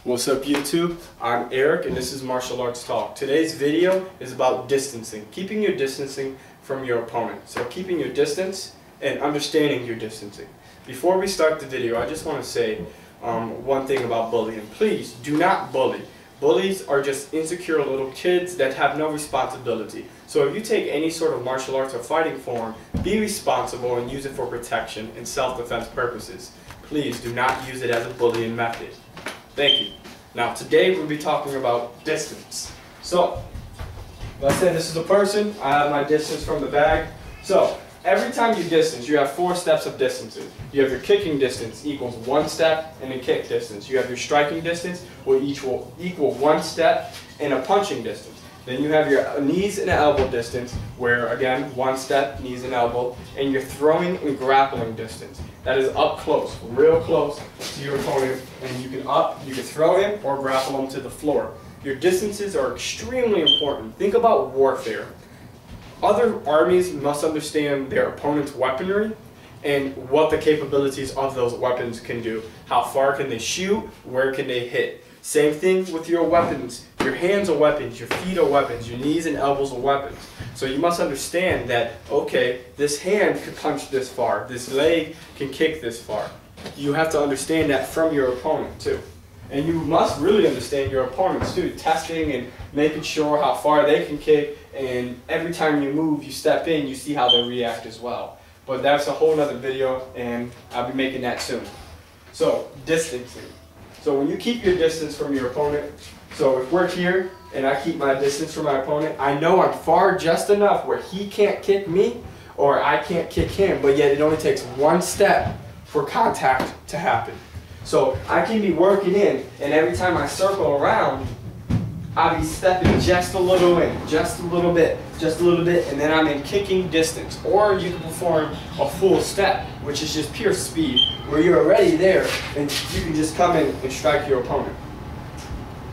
What's up YouTube? I'm Eric and this is Martial Arts Talk. Today's video is about distancing, keeping your distancing from your opponent. So keeping your distance and understanding your distancing. Before we start the video, I just want to say one thing about bullying. Please do not bully. Bullies are just insecure little kids that have no responsibility. So if you take any sort of martial arts or fighting form, be responsible and use it for protection and self-defense purposes. Please do not use it as a bullying method. Thank you. Now today we'll be talking about distance. So let's say this is a person. I have my distance from the bag. So every time you distance, you have 4 steps of distancing. You have your kicking distance equals 1 step and a kick distance. You have your striking distance will equal 1 step and a punching distance. Then you have your knees and elbow distance where again 1 step, knees and elbow, and your throwing and grappling distance. That is up close, real close to your opponent, and you can throw him or grapple him to the floor. Your distances are extremely important. Think about warfare. Other armies must understand their opponent's weaponry and what the capabilities of those weapons can do. How far can they shoot? Where can they hit? Same thing with your weapons. Your hands are weapons, your feet are weapons, your knees and elbows are weapons. So you must understand that, okay, this hand can punch this far, this leg can kick this far. You have to understand that from your opponent too. And you must really understand your opponents too, testing and making sure how far they can kick, and every time you move, you step in, you see how they react as well. But that's a whole nother video and I'll be making that soon. So, distancing. So when you keep your distance from your opponent, so if we're here and I keep my distance from my opponent, I know I'm far just enough where he can't kick me or I can't kick him, but yet it only takes 1 step for contact to happen. So I can be working in, and every time I circle around, I'll be stepping just a little in, just a little bit, and then I'm in kicking distance. Or you can perform a full step, which is just pure speed, where you're already there and you can just come in and strike your opponent.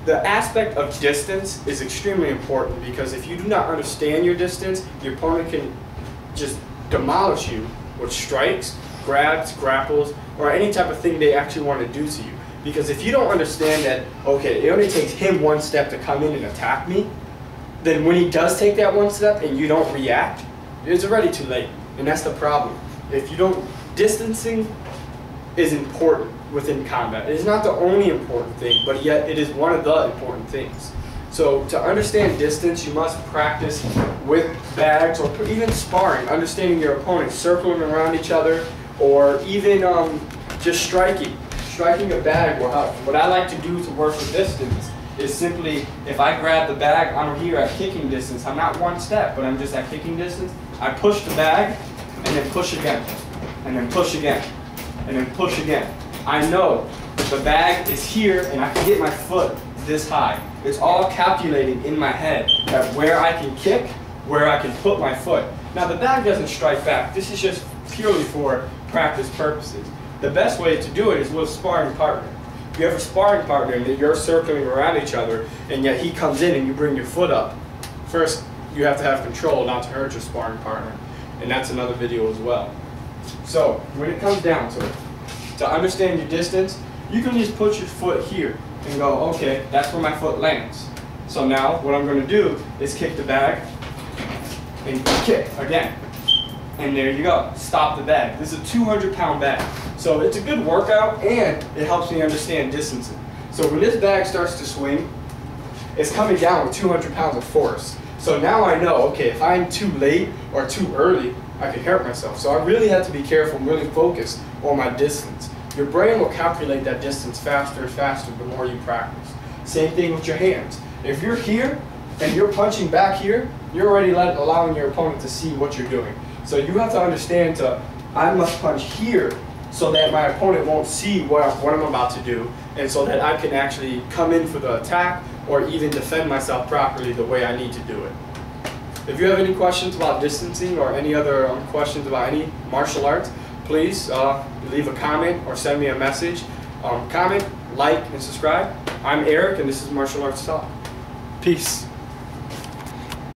The aspect of distance is extremely important because if you do not understand your distance, your opponent can just demolish you with strikes, grabs, grapples, or any type of thing they actually want to do to you. Because if you don't understand that, okay, it only takes him 1 step to come in and attack me, then when he does take that 1 step and you don't react, it's already too late. And that's the problem. If you don't, distancing is important within combat. It is not the only important thing, but yet it is one of the important things. So to understand distance, you must practice with bags or even sparring, understanding your opponent, circling around each other, or even just striking. Striking a bag will help. What I like to do to work with distance is simply, if I grab the bag, I'm here at kicking distance. I'm not 1 step, but I'm just at kicking distance. I push the bag, and then push again, and then push again, and then push again. I know the bag is here, and I can get my foot this high. It's all calculating in my head that where I can kick, where I can put my foot. Now the bag doesn't strike back. This is just purely for practice purposes. The best way to do it is with a sparring partner. If you have a sparring partner and you're circling around each other and yet he comes in and you bring your foot up, first you have to have control not to hurt your sparring partner. And that's another video as well. So when it comes down to it, to understand your distance, you can just put your foot here and go, okay, that's where my foot lands. So now what I'm going to do is kick the bag and kick again. And there you go, stop the bag. This is a 200-pound bag. So it's a good workout and it helps me understand distancing. So when this bag starts to swing, it's coming down with 200 pounds of force. So now I know, okay, if I'm too late or too early, I can hurt myself. So I really have to be careful and really focus on my distance. Your brain will calculate that distance faster and faster the more you practice. Same thing with your hands. If you're here and you're punching back here, you're already allowing your opponent to see what you're doing. So you have to understand I must punch here so that my opponent won't see what I'm about to do, and so that I can actually come in for the attack or even defend myself properly the way I need to do it. If you have any questions about distancing or any other questions about any martial arts, please leave a comment or send me a message. Comment, like, and subscribe. I'm Eric and this is Martial Arts Talk. Peace.